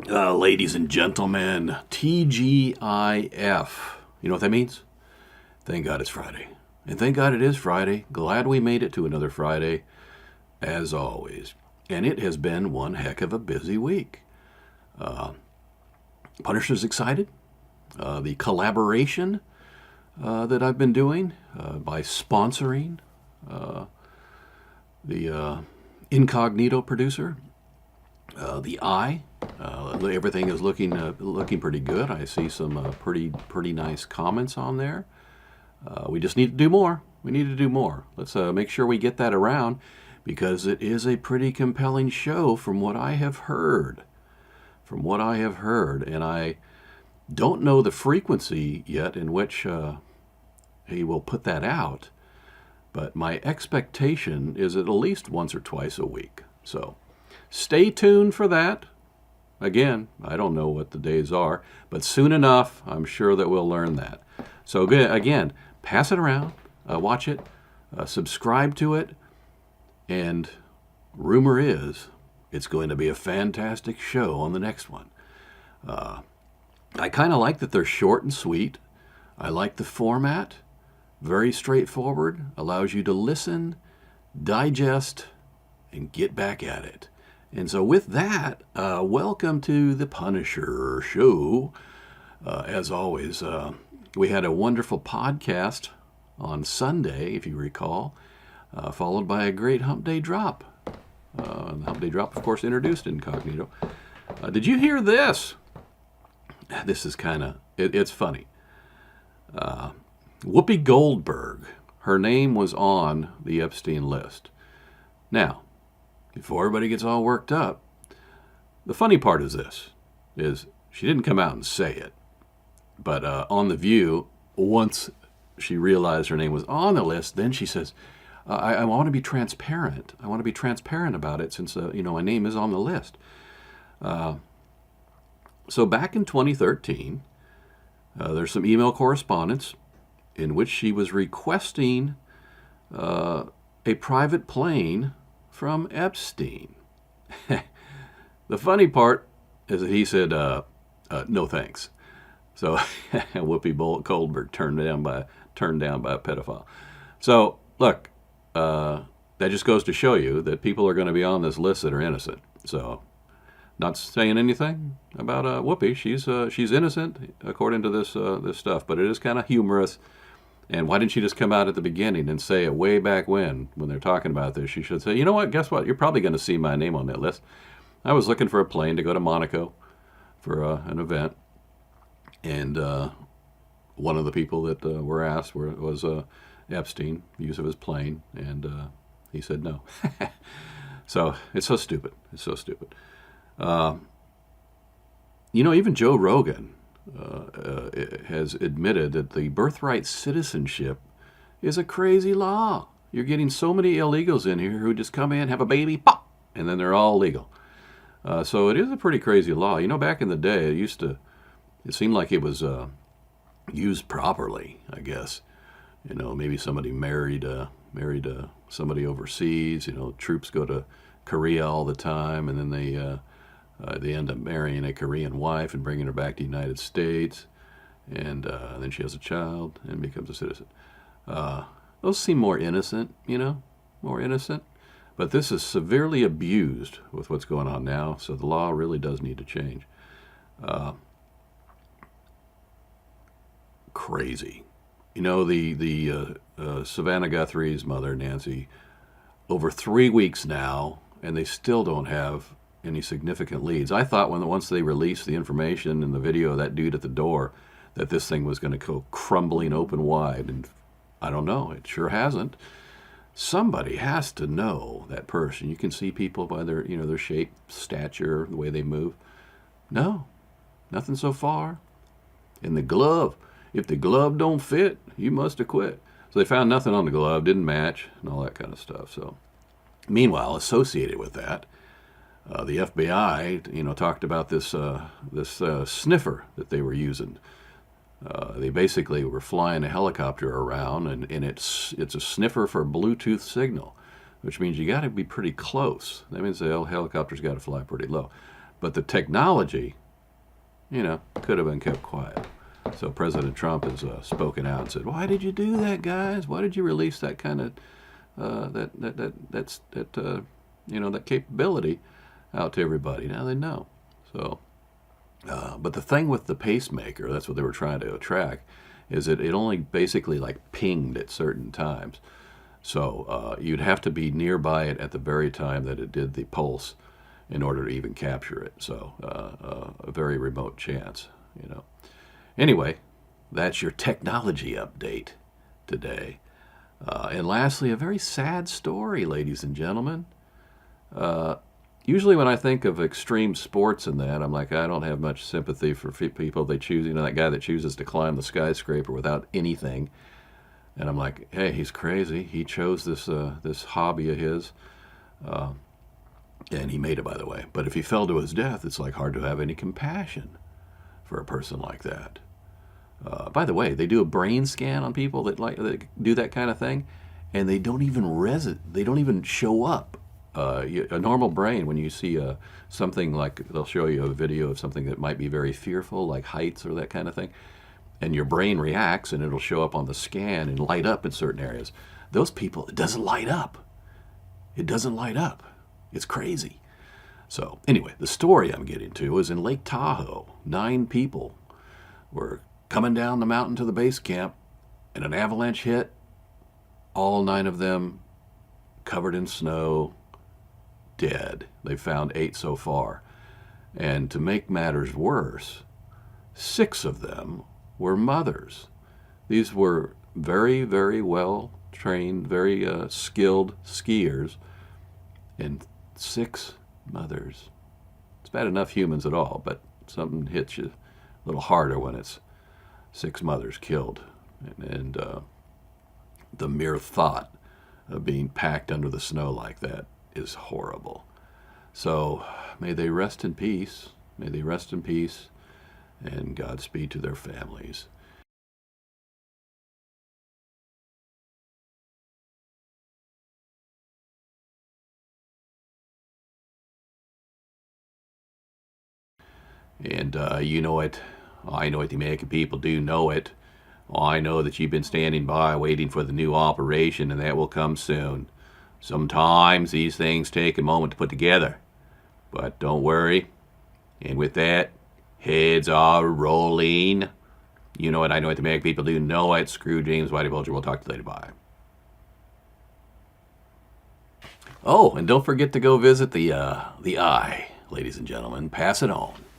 Ladies and gentlemen, TGIF. You know what that means? Thank God it's Friday. And thank God it is Friday. Glad we made it to another Friday, as always. And it has been one heck of a busy week. Punisher's excited. The collaboration that I've been doing by sponsoring the incognito producer, the eye. Everything is looking pretty good. I see some pretty nice comments on there. We just need to do more. We need to do more. Let's make sure we get that around because it is a pretty compelling show from what I have heard. And I don't know the frequency yet in which he will put that out, but my expectation is at least once or twice a week. So stay tuned for that. Again, I don't know what the days are, but soon enough, I'm sure that we'll learn that. So again, pass it around, watch it, subscribe to it, and rumor is it's going to be a fantastic show on the next one. I kind of like that they're short and sweet. I like the format, very straightforward, allows you to listen, digest, and get back at it. And so with that, welcome to the Punisher Show. As always, we had a wonderful podcast on Sunday, if you recall, followed by a great Hump Day Drop. The Hump Day Drop, of course, introduced Incognito. Did you hear this? This is it's funny. Whoopi Goldberg, her name was on the Epstein list. Now, before everybody gets all worked up, the funny part is this, is she didn't come out and say it. But on The View, once she realized her name was on the list, then she says, I want to be transparent. I want to be transparent about it since, my name is on the list. So back in 2013, there's some email correspondence in which she was requesting a private plane from Epstein. The funny part is that he said, no thanks. So Whoopi Goldberg turned down by a pedophile. So look, that just goes to show you that people are going to be on this list that are innocent. So not saying anything about Whoopi. She's innocent according to this stuff, but it is kind of humorous. And why didn't she just come out at the beginning and say it way back when they're talking about this? She should say, you know what, guess what? You're probably going to see my name on that list. I was looking for a plane to go to Monaco for an event. And one of the people that were asked was Epstein, use of his plane. And he said no. So it's so stupid. It's so stupid. Even Joe Rogan has admitted that the birthright citizenship is a crazy law. You're getting so many illegals in here who just come in, have a baby, pop, and then they're all legal. So it is a pretty crazy law. Back in the day, it seemed like it was used properly, I guess. Maybe somebody married somebody overseas. Troops go to Korea all the time, and then they end up marrying a Korean wife and bringing her back to the United States, and then she has a child and becomes a citizen. Those seem more innocent, more innocent. But this is severely abused with what's going on now, so the law really does need to change. Crazy. The Savannah Guthrie's mother, Nancy, over 3 weeks now, and they still don't have any significant leads. I thought once they released the information and the video of that dude at the door, that this thing was going to go crumbling open wide, and I don't know. It sure hasn't. Somebody has to know that person. You can see people by their shape, stature, the way they move. No, nothing so far. And the glove. If the glove don't fit, you must have quit. So they found nothing on the glove, didn't match, and all that kind of stuff. So, meanwhile, associated with that, the FBI, talked about this sniffer that they were using. They basically were flying a helicopter around, and it's a sniffer for a Bluetooth signal, which means you got to be pretty close. That means the helicopter's got to fly pretty low. But the technology, could have been kept quiet. So President Trump has spoken out and said, "Why did you do that, guys? Why did you release that kind of that capability out to everybody?" Now they know. So, but the thing with the pacemaker, that's what they were trying to track, is that it only basically like pinged at certain times. So you'd have to be nearby it at the very time that it did the pulse in order to even capture it. So a very remote chance. Anyway, that's your technology update today. And lastly, a very sad story, ladies and gentlemen. Usually when I think of extreme sports and that, I'm like, I don't have much sympathy for people they choose. That guy that chooses to climb the skyscraper without anything. And I'm like, hey, he's crazy. He chose this hobby of his. And he made it, by the way. But if he fell to his death, it's like hard to have any compassion for a person like that. By the way, they do a brain scan on people that do that kind of thing, and they don't even show up. A normal brain, when you see something like, they'll show you a video of something that might be very fearful, like heights or that kind of thing, and your brain reacts and it'll show up on the scan and light up in certain areas. Those people, it doesn't light up. It doesn't light up. It's crazy. So anyway, the story I'm getting to is in Lake Tahoe. 9 people were coming down the mountain to the base camp, and an avalanche hit. All 9 of them covered in snow, dead. They've found 8 so far. And to make matters worse, 6 of them were mothers. These were very, very well trained, very skilled skiers, and 6 mothers. It's bad enough humans at all, but something hits you a little harder when it's 6 mothers killed. And the mere thought of being packed under the snow like that is horrible. So may they rest in peace. May they rest in peace, and Godspeed to their families. And you know it. I know it. The American people do know it. I know that you've been standing by waiting for the new operation, and that will come soon. Sometimes these things take a moment to put together. But don't worry. And with that, heads are rolling. You know it. I know it. The American people do know it. Screw James Whitey Bulger. We'll talk to you later. Bye. Oh, and don't forget to go visit the eye, ladies and gentlemen. Pass it on.